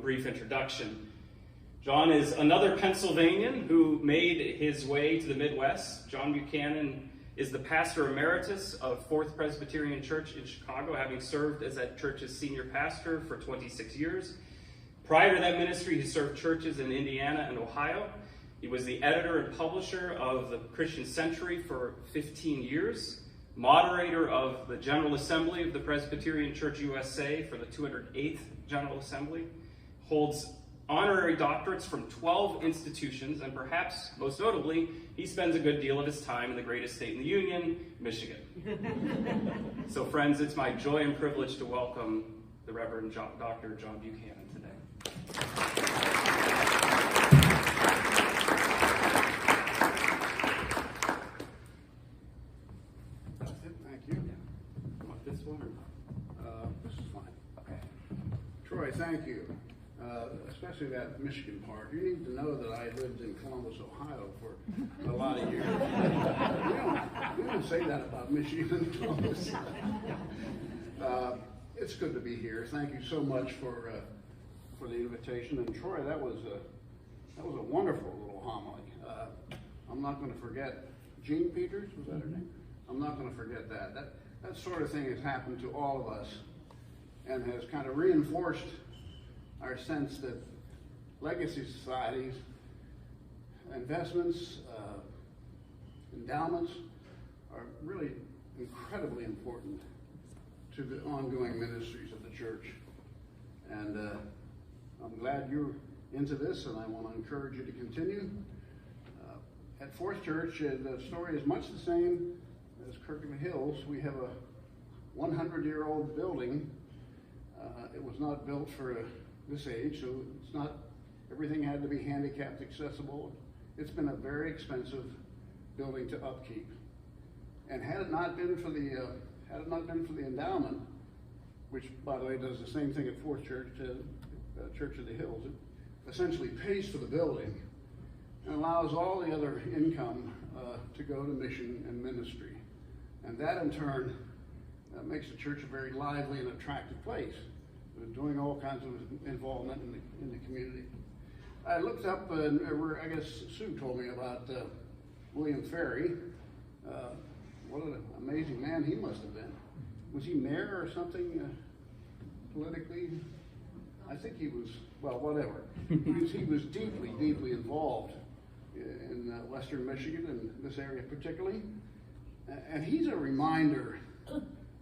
brief introduction. John is another Pennsylvanian who made his way to the Midwest. John Buchanan is the pastor emeritus of Fourth Presbyterian Church in Chicago, having served as that church's senior pastor for 26 years. Prior to that ministry, he served churches in Indiana and Ohio. He was the editor and publisher of the Christian Century for 15 years, moderator of the General Assembly of the Presbyterian Church USA for the 208th General Assembly, holds honorary doctorates from 12 institutions, and perhaps most notably, he spends a good deal of his time in the greatest state in the Union, Michigan. So friends, it's my joy and privilege to welcome the Reverend Dr. John Buchanan today. Thank you. You want this one or This is fine. Okay. Troy, thank you. Especially that Michigan part. You need to know that I lived in Columbus, Ohio for a lot of years. we don't say that about Michigan and Columbus. It's good to be here. Thank you so much for the invitation. And Troy, that was a wonderful little homily. I'm not going to forget Jean Peters, was that her name? I'm not going to forget that. That sort of thing has happened to all of us and has kind of reinforced our sense that legacy societies, investments, endowments are really incredibly important to the ongoing ministries of the church. And I'm glad you're into this, and I want to encourage you to continue. At Fourth Church, the story is much the same as Kirkland Hills. We have a 100-year-old building. It was not built for this age, so it's not, everything had to be handicapped accessible. It's been a very expensive building to upkeep. And had it not been for the endowment, which by the way does the same thing at Fourth Church, Church of the Hills, it essentially pays for the building and allows all the other income to go to mission and ministry. And that in turn makes the church a very lively and attractive place. We're doing all kinds of involvement in the community. I looked up, I guess Sue told me about William Ferry. What an amazing man he must have been. Was he mayor or something politically? I think he was, well, whatever. He was deeply, deeply involved in Western Michigan and this area particularly. And he's a reminder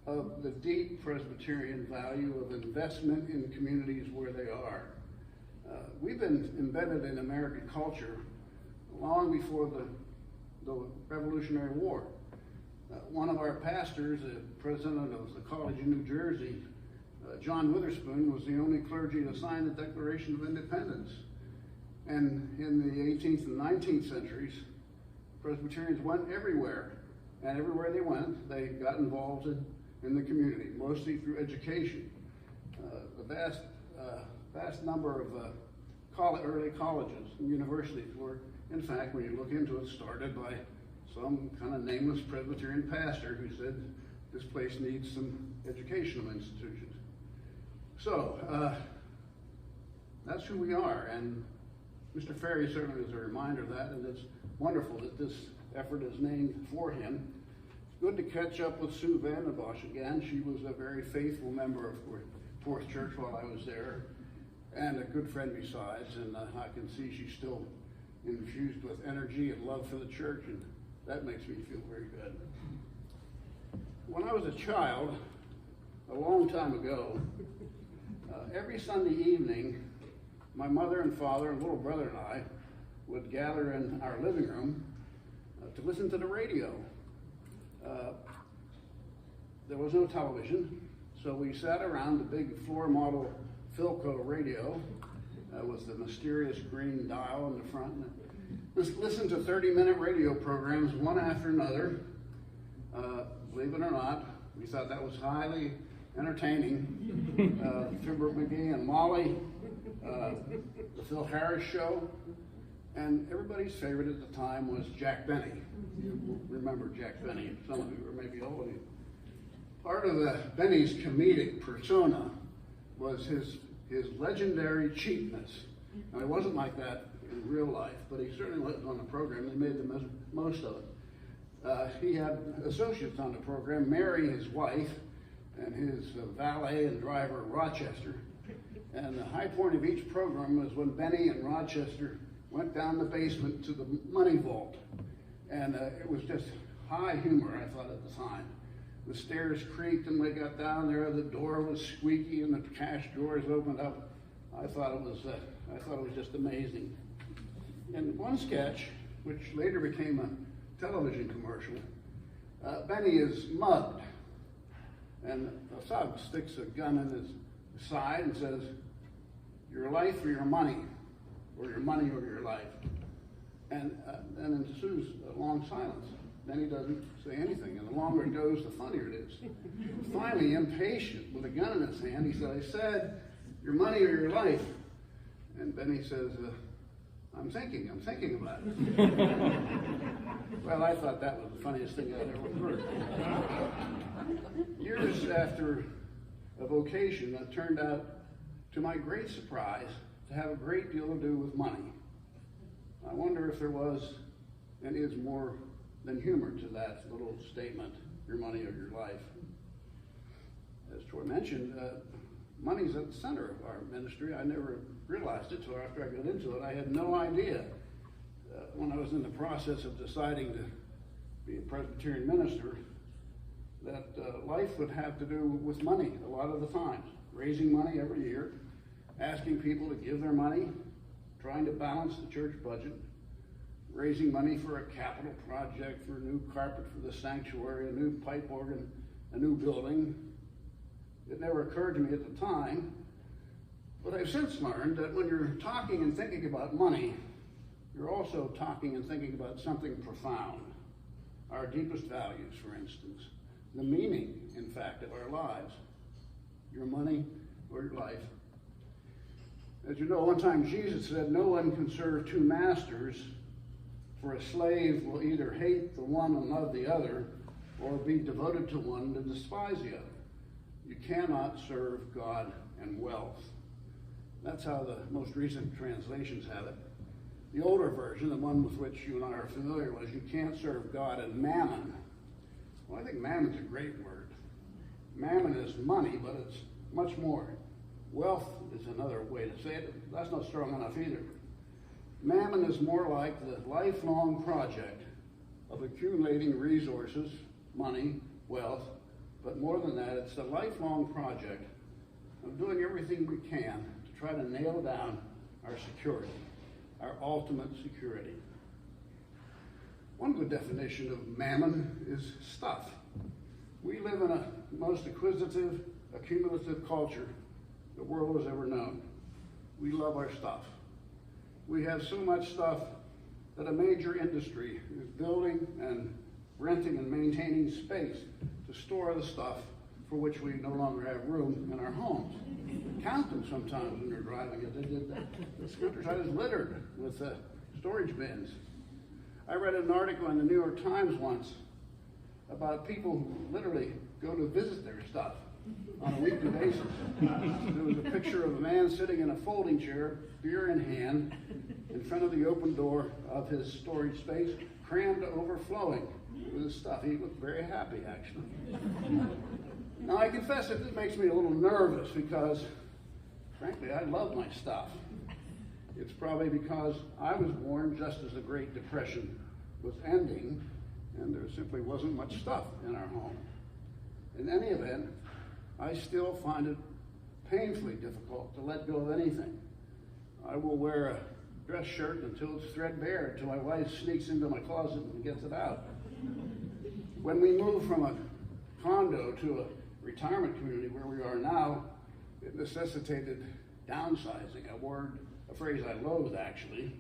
of the deep Presbyterian value of investment in communities where they are. We've been embedded in American culture long before the Revolutionary War. One of our pastors, the president of the College in New Jersey, John Witherspoon, was the only clergy to sign the Declaration of Independence. And in the 18th and 19th centuries, Presbyterians went everywhere. And everywhere they went, they got involved in the community, mostly through education. The vast number of early colleges and universities were, in fact, when you look into it, started by some kind of nameless Presbyterian pastor who said this place needs some educational institutions. So that's who we are, and Mr. Ferry certainly is a reminder of that, and it's wonderful that this effort is named for him. Good to catch up with Sue Vandenbosch again. She was a very faithful member of Fourth Church while I was there, and a good friend besides, and I can see she's still infused with energy and love for the church, and that makes me feel very good. When I was a child, a long time ago, every Sunday evening, my mother and father and little brother and I would gather in our living room to listen to the radio. There was no television, so we sat around the big floor model Philco radio with the mysterious green dial in the front. And listened to 30-minute radio programs one after another. Believe it or not, we thought that was highly entertaining. Fibber McGee and Molly, the Phil Harris Show, and everybody's favorite at the time was Jack Benny. You remember Jack Benny, some of you are maybe old. Part of Benny's comedic persona was his his legendary cheapness. Now, he wasn't like that in real life, but he certainly was on the program. They made the most of it. He had associates on the program, Mary, his wife, and his valet and driver, Rochester. And the high point of each program was when Benny and Rochester went down the basement to the money vault. And it was just high humor, I thought, at the time. The stairs creaked and we got down there, the door was squeaky and the cash drawers opened up. I thought it was just amazing. In one sketch, which later became a television commercial, Benny is mugged. And a thug sticks a gun in his side and says, "Your life or your money, or your money or your life." And then ensues a long silence. Then he doesn't say anything, and the longer it goes, the funnier it is. Finally, impatient, with a gun in his hand, he said, "I said, your money or your life." And Benny says, I'm thinking about it." Well, I thought that was the funniest thing I'd ever heard. Years after a vocation that turned out, to my great surprise, to have a great deal to do with money. I wonder if there was and is more than humor to that little statement, your money or your life. As Troy mentioned, money's at the center of our ministry. I never realized it, so after I got into it, I had no idea when I was in the process of deciding to be a Presbyterian minister that life would have to do with money a lot of the times. Raising money every year, asking people to give their money, trying to balance the church budget, raising money for a capital project, for a new carpet for the sanctuary, a new pipe organ, a new building. It never occurred to me at the time, but I've since learned that when you're talking and thinking about money, you're also talking and thinking about something profound. Our deepest values, for instance. The meaning, in fact, of our lives. Your money or your life. As you know, one time Jesus said, "No one can serve two masters, for a slave will either hate the one and love the other, or be devoted to one and despise the other. You cannot serve God and wealth." That's how the most recent translations have it. The older version, the one with which you and I are familiar, was, "You can't serve God and mammon." Well, I think mammon's a great word. Mammon is money, but it's much more. Wealth is another way to say it. That's not strong enough either. Mammon is more like the lifelong project of accumulating resources, money, wealth, but more than that, it's the lifelong project of doing everything we can to try to nail down our security, our ultimate security. One good definition of mammon is stuff. We live in a most acquisitive, accumulative culture the world has ever known. We love our stuff. We have so much stuff that a major industry is building and renting and maintaining space to store the stuff for which we no longer have room in our homes. Count them sometimes when you're driving it. The countryside is littered with storage bins. I read an article in the New York Times once about people who literally go to visit their stuff on a weekly basis. There was a picture of a man sitting in a folding chair, beer in hand, in front of the open door of his storage space, crammed to overflowing with his stuff. He looked very happy, actually. Now, I confess that this makes me a little nervous because, frankly, I love my stuff. It's probably because I was born just as the Great Depression was ending, and there simply wasn't much stuff in our home. In any event, I still find it painfully difficult to let go of anything. I will wear a dress shirt until it's threadbare, until my wife sneaks into my closet and gets it out. When we moved from a condo to a retirement community where we are now, it necessitated downsizing, a phrase I loathe, actually.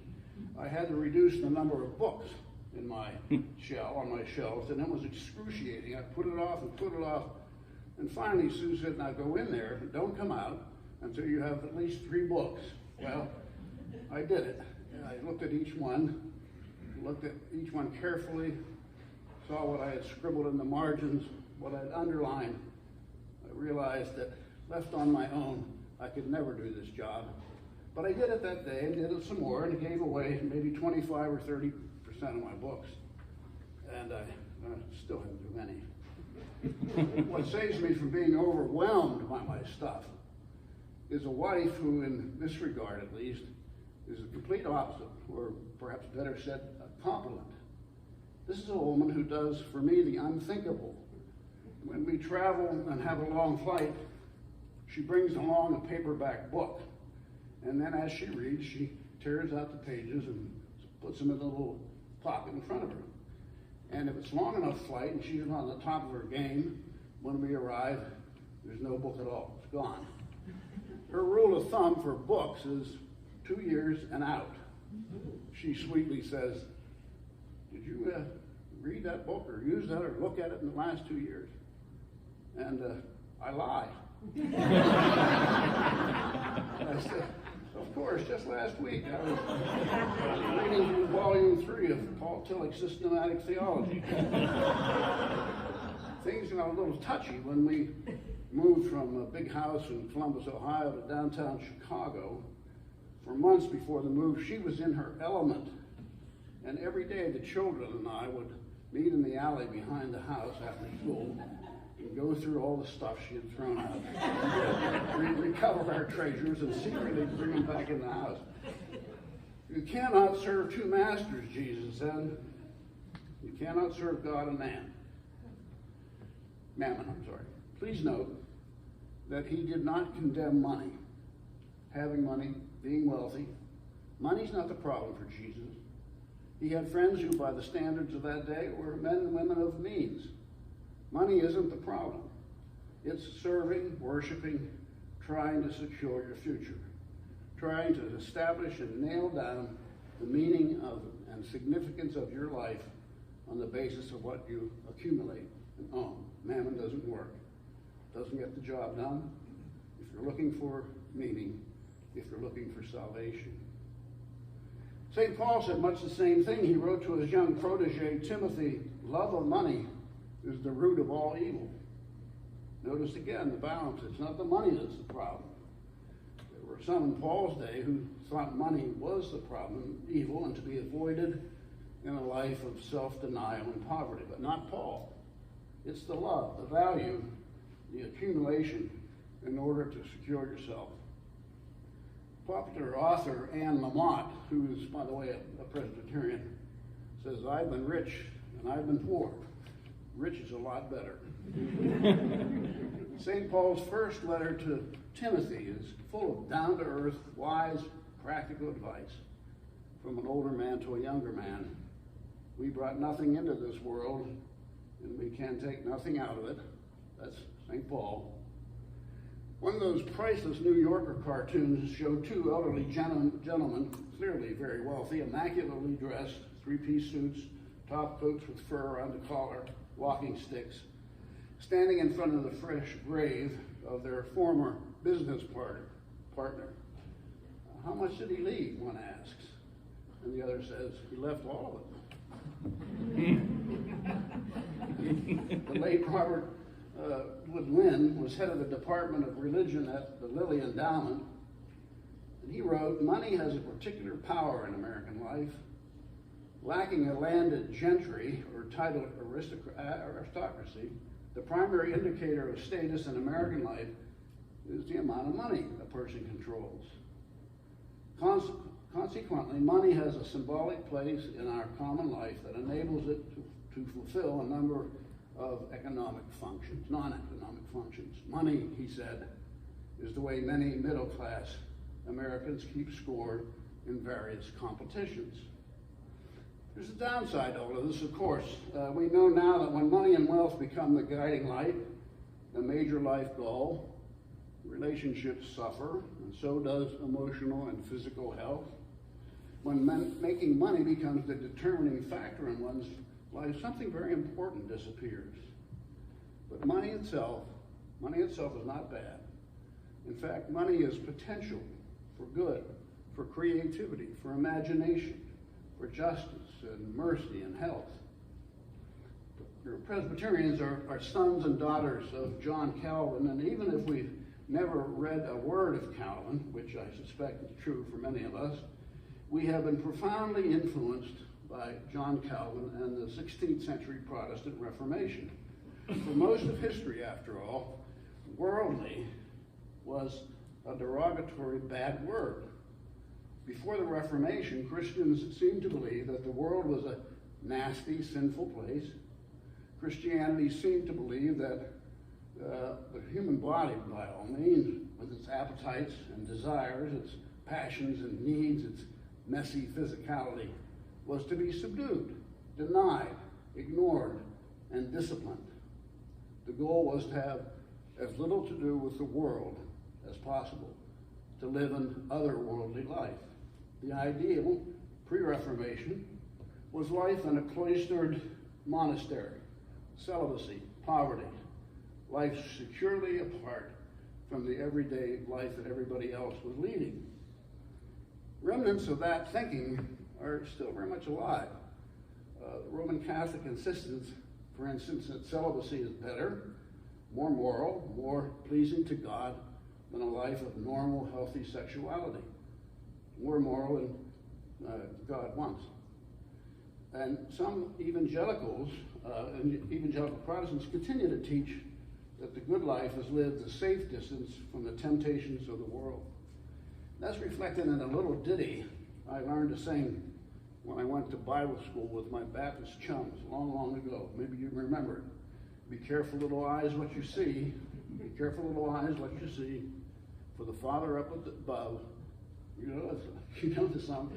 I had to reduce the number of books in my on my shelves, and it was excruciating. I put it off, and finally Sue said, "Now go in there, and don't come out until you have at least 3 books." Well, I did it. I looked at each one carefully, saw what I had scribbled in the margins, what I had underlined. I realized that left on my own, I could never do this job. But I did it that day, and did it some more, and gave away maybe 25 or 30% of my books. And I still haven't do many. What saves me from being overwhelmed by my stuff is a wife who, in this regard at least, is the complete opposite, or perhaps better said, a complement. This is a woman who does, for me, the unthinkable. When we travel and have a long flight, she brings along a paperback book. And then as she reads, she tears out the pages and puts them in a little pocket in front of her. And if it's long enough flight and she's on the top of her game, when we arrive, there's no book at all. It's gone. Her rule of thumb for books is 2 years and out. She sweetly says, did you read that book or use that or look at it in the last 2 years? And I lie. I said, of course, just last week I was reading through volume 3 of Paul Tillich's Systematic Theology. Things got a little touchy when we moved from a big house in Columbus, Ohio to downtown Chicago. For months before the move, she was in her element. And every day the children and I would meet in the alley behind the house after school and go through all the stuff she had thrown out, recover our treasures, and secretly bring them back in the house. You cannot serve two masters, Jesus said. You cannot serve God and Mammon. Please note that he did not condemn money. Having money, being wealthy. Money's not the problem for Jesus. He had friends who, by the standards of that day, were men and women of means. Money isn't the problem. It's serving, worshiping, trying to secure your future, trying to establish and nail down the meaning of and significance of your life on the basis of what you accumulate and own. Mammon doesn't work, doesn't get the job done. If you're looking for meaning, if you're looking for salvation. St. Paul said much the same thing. He wrote to his young protege, Timothy, love of money is the root of all evil. Notice again the balance. It's not the money that's the problem. There were some in Paul's day who thought money was the problem, evil, and to be avoided in a life of self-denial and poverty, but not Paul. It's the love, the value, the accumulation in order to secure yourself. Popular author Anne Lamott, who is, by the way, a Presbyterian, says, I've been rich and I've been poor. Rich is a lot better. St. Paul's first letter to Timothy is full of down-to-earth, wise, practical advice from an older man to a younger man. We brought nothing into this world, and we can take nothing out of it. That's St. Paul. One of those priceless New Yorker cartoons showed two elderly gentlemen, clearly very wealthy, immaculately dressed, three-piece suits, top coats with fur around the collar, walking sticks, standing in front of the fresh grave of their former business partner. How much did he leave, one asks. And the other says, he left all of it. The late Robert Woodlynn was head of the Department of Religion at the Lilly Endowment. And he wrote, money has a particular power in American life. Lacking a landed gentry or titled aristocracy, the primary indicator of status in American life is the amount of money a person controls. Consequently, money has a symbolic place in our common life that enables it to fulfill a number of economic functions, non-economic functions. Money, he said, is the way many middle-class Americans keep score in various competitions. There's a downside to all of this, of course. We know now that when money and wealth become the guiding light, the major life goal, relationships suffer, and so does emotional and physical health. When making money becomes the determining factor in one's life, something very important disappears. But money itself is not bad. In fact, money is potential for good, for creativity, for imagination, for justice and mercy and health. Presbyterians are sons and daughters of John Calvin, and even if never read a word of Calvin, which I suspect is true for many of us, we have been profoundly influenced by John Calvin and the 16th century Protestant Reformation. For most of history, after all, worldly was a derogatory bad word. Before the Reformation, Christians seemed to believe that the world was a nasty, sinful place. Christianity seemed to believe that the human body, by all means, with its appetites and desires, its passions and needs, its messy physicality, was to be subdued, denied, ignored, and disciplined. The goal was to have as little to do with the world as possible, to live an otherworldly life. The ideal, pre-Reformation, was life in a cloistered monastery, celibacy, poverty, life securely apart from the everyday life that everybody else was leading. Remnants of that thinking are still very much alive. The Roman Catholic insistence, for instance, that celibacy is better, more moral, more pleasing to God than a life of normal, healthy sexuality. More moral than God wants. And some evangelicals and evangelical Protestants continue to teach that the good life is lived a safe distance from the temptations of the world. That's reflected in a little ditty I learned to sing when I went to Bible school with my Baptist chums long, long ago. Maybe you remember it. Be careful, little eyes, what you see. Be careful, little eyes, what you see. For the Father up above, you know the song,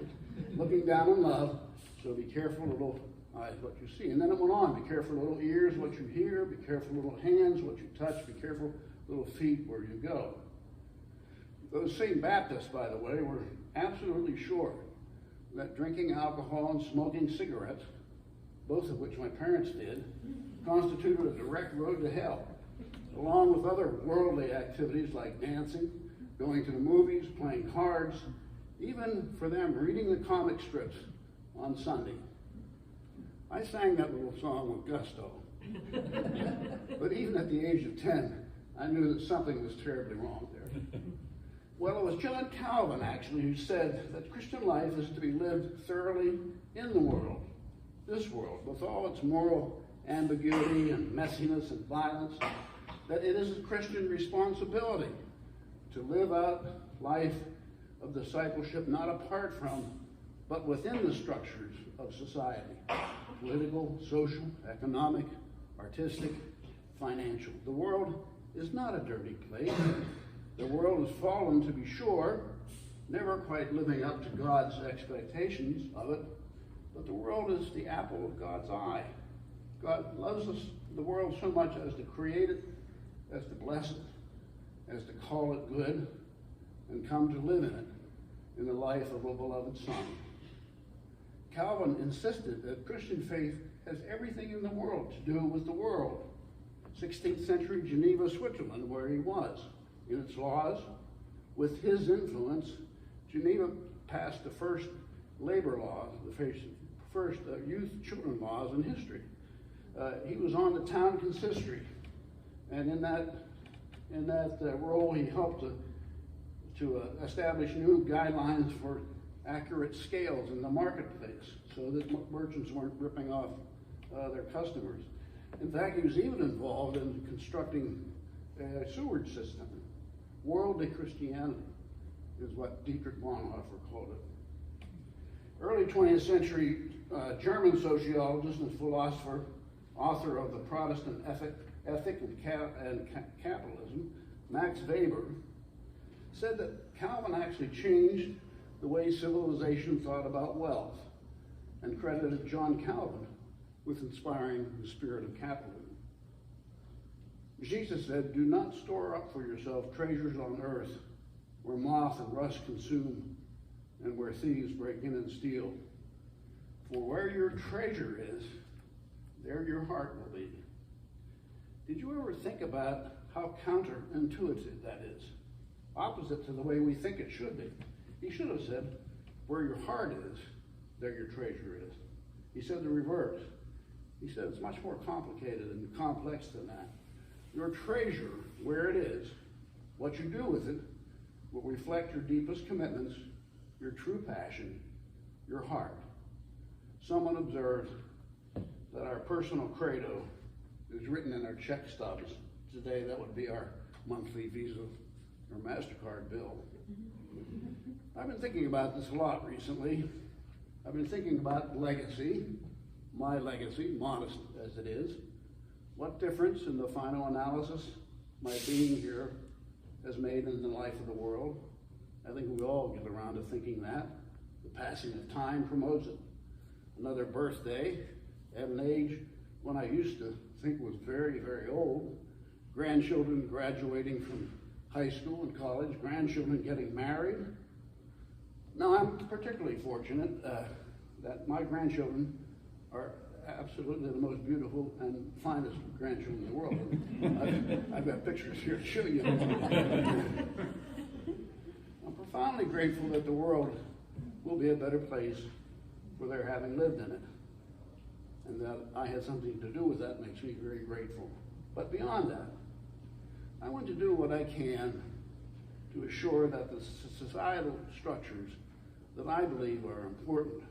looking down in love. So be careful, little eyes, what you see. And then it went on. Be careful, little ears, what you hear. Be careful, little hands, what you touch. Be careful, little feet, where you go. Those same Baptists, by the way, were absolutely sure that drinking alcohol and smoking cigarettes, both of which my parents did, constituted a direct road to hell, along with other worldly activities like dancing, going to the movies, playing cards, even for them reading the comic strips on Sunday. I sang that little song with gusto. But even at the age of 10, I knew that something was terribly wrong there. Well, it was John Calvin, actually, who said that Christian life is to be lived thoroughly in the world, this world, with all its moral ambiguity and messiness and violence, that it is a Christian responsibility to live out life of discipleship not apart from, but within the structures of society, political, social, economic, artistic, financial. The world is not a dirty place. The world has fallen, to be sure, never quite living up to God's expectations of it, but the world is the apple of God's eye. God loves us, the world, so much as to create it, as to bless it, as to call it good, and come to live in it, in the life of a beloved Son. Calvin insisted that Christian faith has everything in the world to do with the world. 16th century Geneva, Switzerland, where he was. In its laws, with his influence, Geneva passed the first labor law, the first youth children laws in history. He was on the town consistory, and in that role, he helped to establish new guidelines for accurate scales in the marketplace, so that merchants weren't ripping off their customers. In fact, he was even involved in constructing a sewerage system. Worldly Christianity is what Dietrich Bonhoeffer called it. Early 20th century German sociologist and philosopher, author of The Protestant Ethic and Capitalism, Max Weber, said that Calvin actually changed the way civilization thought about wealth, and credited John Calvin with inspiring the spirit of capitalism. Jesus said, "Do not store up for yourself treasures on earth, where moth and rust consume, and where thieves break in and steal. For where your treasure is, there your heart will be." Did you ever think about how counterintuitive that is? Opposite to the way we think it should be. He should have said, "Where your heart is, there your treasure is." He said the reverse. He said it's much more complicated and complex than that. Your treasure, where it is, What you do with it will reflect your deepest commitments, your true passion, your heart. Someone observed that our personal credo is written in our check stubs. Today, that would be our monthly Visa or MasterCard bill. I've been thinking about this a lot recently. I've been thinking about legacy, my legacy, modest as it is. What difference in the final analysis my being here has made in the life of the world? I think we all get around to thinking that. The passing of time promotes it. Another birthday at an age when I used to think was very, very old. Grandchildren graduating from high school and college, grandchildren getting married. Now, I'm particularly fortunate that my grandchildren are absolutely the most beautiful and finest grandchildren in the world. I've got pictures here to show you. I'm profoundly grateful that the world will be a better place for their having lived in it. And that I had something to do with that makes me very grateful. But beyond that, I want to do what I can to assure that the societal structures that I believe are important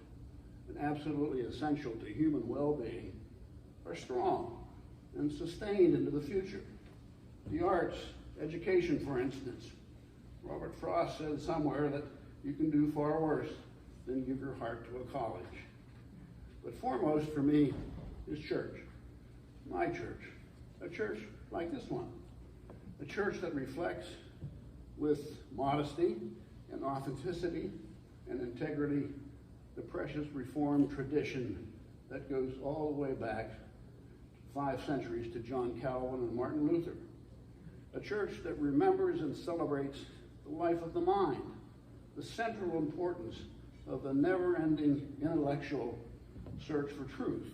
and absolutely essential to human well-being are strong and sustained into the future. The arts, education, for instance. Robert Frost said somewhere that you can do far worse than give your heart to a college. But foremost for me is church, my church, a church like this one, a church that reflects with modesty and authenticity and integrity the precious Reformed tradition that goes all the way back 5 centuries to John Calvin and Martin Luther. A church that remembers and celebrates the life of the mind, the central importance of the never-ending intellectual search for truth.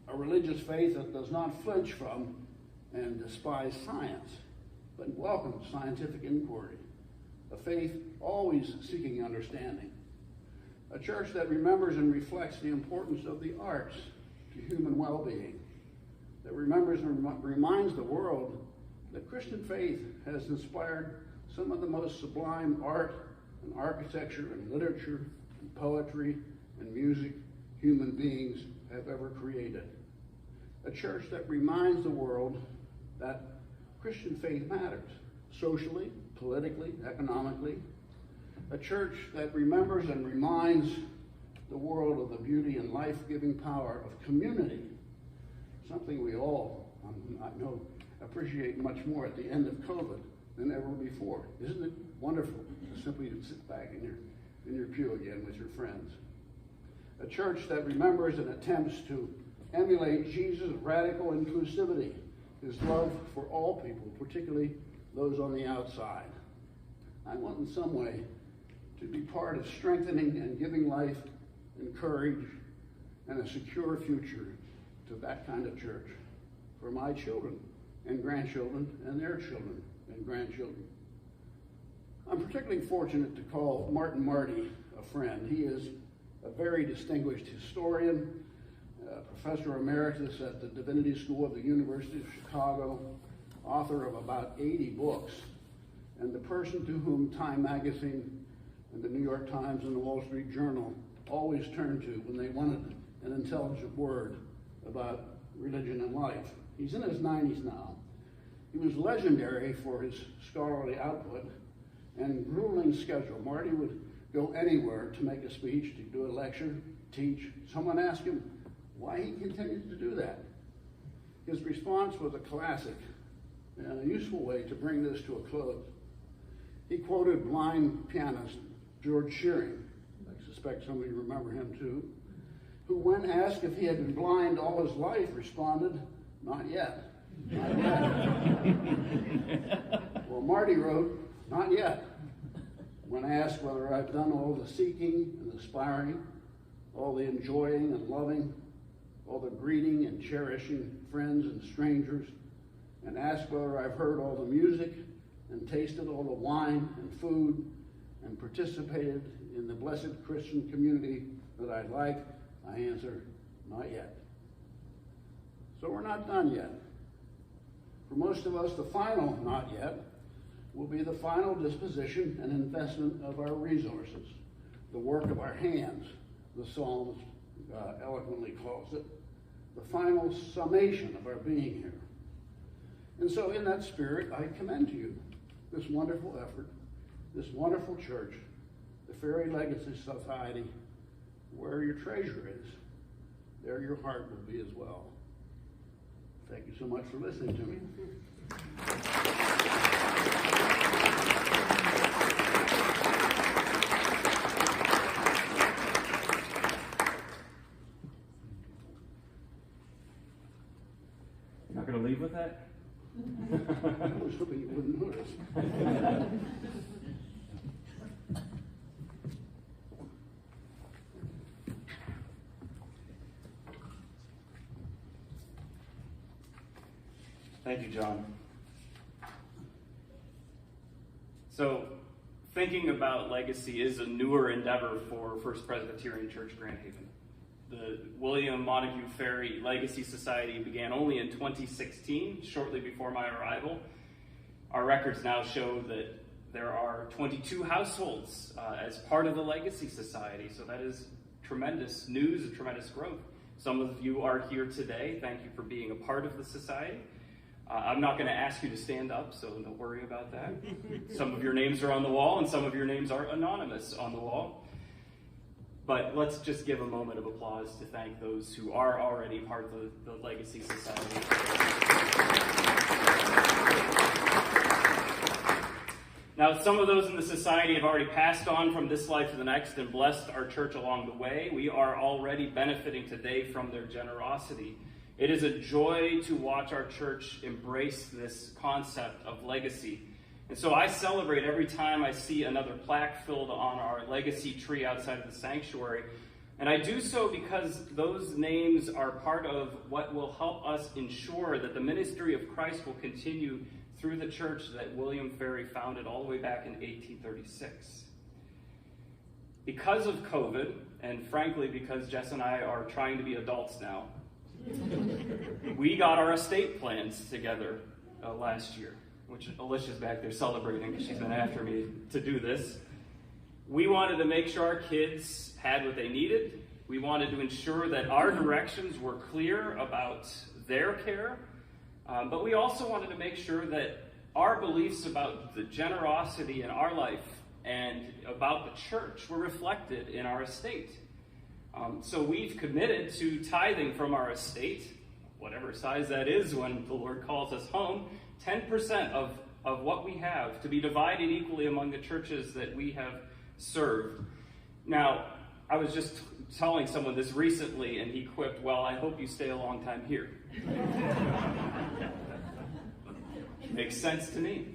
A religious faith that does not flinch from and despise science, but welcomes scientific inquiry. A faith always seeking understanding. A church that remembers and reflects the importance of the arts to human well-being. That remembers and reminds the world that Christian faith has inspired some of the most sublime art and architecture and literature and poetry and music human beings have ever created. A church that reminds the world that Christian faith matters, socially, politically, economically. A church that remembers and reminds the world of the beauty and life-giving power of community, something we all, I know, appreciate much more at the end of COVID than ever before. Isn't it wonderful to simply sit back in your pew again with your friends? A church that remembers and attempts to emulate Jesus' radical inclusivity, his love for all people, particularly those on the outside. I want in some way to be part of strengthening and giving life and courage and a secure future to that kind of church for my children and grandchildren and their children and grandchildren. I'm particularly fortunate to call Martin Marty a friend. He is a very distinguished historian, professor emeritus at the Divinity School of the University of Chicago, author of about 80 books, and the person to whom Time Magazine and the New York Times and the Wall Street Journal always turned to when they wanted an intelligent word about religion and life. He's in his 90s now. He was legendary for his scholarly output and grueling schedule. Marty would go anywhere to make a speech, to do a lecture, teach. Someone asked him why he continued to do that. His response was a classic and a useful way to bring this to a close. He quoted blind pianist George Shearing, I suspect some of you remember him too, who when asked if he had been blind all his life responded, "Not yet, not yet." Well, Marty wrote, "Not yet." When asked whether I've done all the seeking and aspiring, all the enjoying and loving, all the greeting and cherishing friends and strangers, and asked whether I've heard all the music and tasted all the wine and food and participated in the blessed Christian community that I'd like, I answer, not yet. So we're not done yet. For most of us, the final not yet will be the final disposition and investment of our resources, the work of our hands, the psalmist eloquently calls it, the final summation of our being here. And so in that spirit, I commend to you this wonderful effort, this wonderful church, the Ferry Legacy Society. Where your treasure is, there your heart will be as well. Thank you so much for listening to me. Not going to leave with that? I was hoping you wouldn't notice. Thank you, John. So, thinking about legacy is a newer endeavor for First Presbyterian Church Grand Haven. The William Montague Ferry Legacy Society began only in 2016, shortly before my arrival. Our records now show that there are 22 households as part of the Legacy Society, so that is tremendous news and tremendous growth. Some of you are here today. Thank you for being a part of the society. I'm not going to ask you to stand up, so don't worry about that. Some of your names are on the wall, and some of your names are anonymous on the wall. But let's just give a moment of applause to thank those who are already part of the Legacy Society. Now, some of those in the society have already passed on from this life to the next and blessed our church along the way. We are already benefiting today from their generosity. It is a joy to watch our church embrace this concept of legacy. And so I celebrate every time I see another plaque filled on our legacy tree outside of the sanctuary. And I do so because those names are part of what will help us ensure that the ministry of Christ will continue through the church that William Ferry founded all the way back in 1836. Because of COVID, and frankly because Jess and I are trying to be adults now, we got our estate plans together last year, which Alicia's back there celebrating because she's been after me to do this. We wanted to make sure our kids had what they needed. We wanted to ensure that our directions were clear about their care, but we also wanted to make sure that our beliefs about the generosity in our life and about the church were reflected in our estate. So we've committed to tithing from our estate, whatever size that is when the Lord calls us home, 10% of what we have to be divided equally among the churches that we have served. Now, I was just telling someone this recently, and he quipped, "Well, I hope you stay a long time here." Makes sense to me.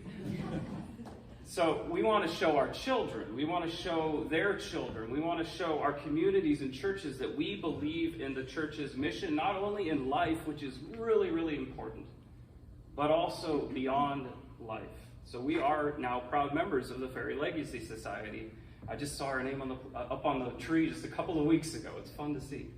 So we want to show our children, we want to show their children, we want to show our communities and churches that we believe in the church's mission, not only in life, which is really, really important, but also beyond life. So we are now proud members of the Ferry Legacy Society. I just saw her name up on the tree just a couple of weeks ago. It's fun to see.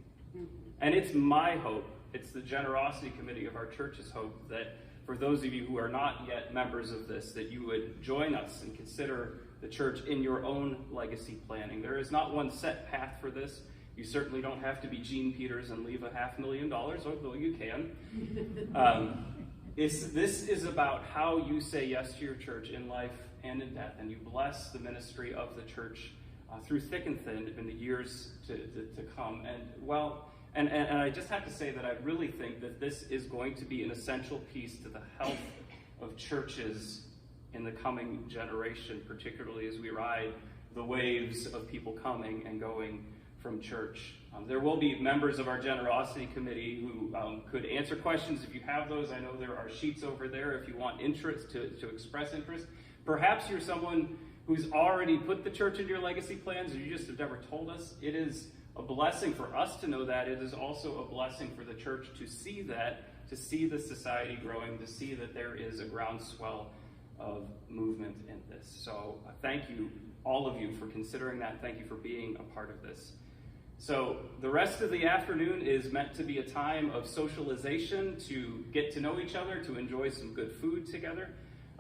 And it's my hope, it's the generosity committee of our church's hope, that for those of you who are not yet members of this, that you would join us and consider the church in your own legacy planning. There is not one set path for this. You certainly don't have to be Gene Peters and leave $500,000, although you can. This is about how you say yes to your church in life and in death, and you bless the ministry of the church through thick and thin in the years to come. And I just have to say that I really think that this is going to be an essential piece to the health of churches in the coming generation, particularly as we ride the waves of people coming and going from church. There will be members of our generosity committee who could answer questions if you have those. I know there are sheets over there if you want interest to express interest. Perhaps you're someone who's already put the church into your legacy plans and you just have never told us. It is a blessing for us to know that. It is also a blessing for the church to see that, to see the society growing, to see that there is a groundswell of movement in this. So thank you, all of you, for considering that. Thank you for being a part of this. So the rest of the afternoon is meant to be a time of socialization, to get to know each other, to enjoy some good food together.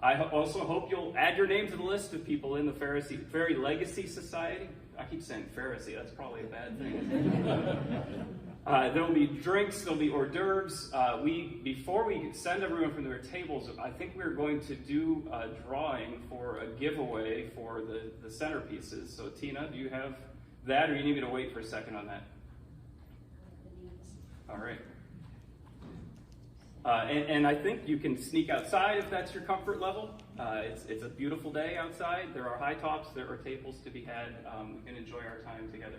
I also hope you'll add your name to the list of people in the Ferry Legacy Society. I keep saying Pharisee, that's probably a bad thing. There'll be drinks, there'll be hors d'oeuvres. Before we send everyone from their tables, I think we're going to do a drawing for a giveaway for the centerpieces. So Tina, do you have that, or you need me to wait for a second on that? All right. And I think you can sneak outside if that's your comfort level. It's a beautiful day outside. There are high tops. There are tables to be had. We can enjoy our time together.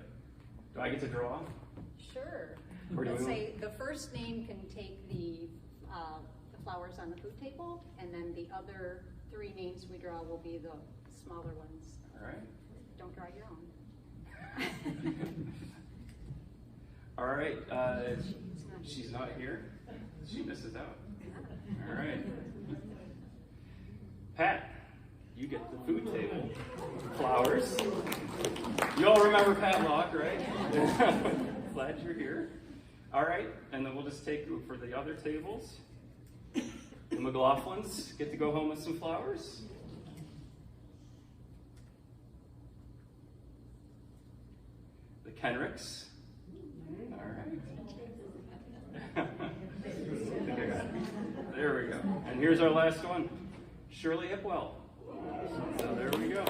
Do I get to draw? Sure. Let's say the first name can take the flowers on the food table, and then the other 3 names we draw will be the smaller ones. All right. Don't draw your own. All right. She's not here. She misses out. All right. Pat, you get the food table. Flowers. You all remember Pat Locke, right? Glad you're here. All right. And then we'll just take for the other tables. The McLaughlins get to go home with some flowers. The Kenricks. All right. There we go. And here's our last one, Shirley Hipwell. So there we go.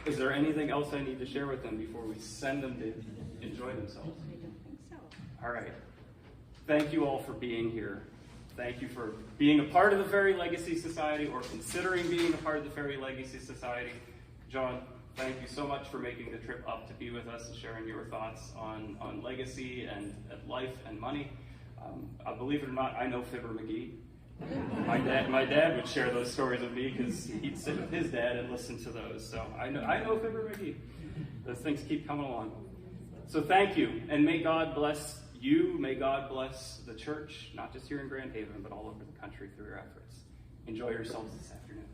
Is there anything else I need to share with them before we send them to enjoy themselves? I don't think so. All right. Thank you all for being here. Thank you for being a part of the Ferry Legacy Society or considering being a part of the Ferry Legacy Society. John, thank you so much for making the trip up to be with us and sharing your thoughts on legacy and life and money. Believe it or not, I know Fibber McGee. My dad would share those stories with me because he'd sit with his dad and listen to those. So I know Fibber McGee. Those things keep coming along. So thank you, and may God bless you. May God bless the church, not just here in Grand Haven, but all over the country through your efforts. Enjoy yourselves this afternoon.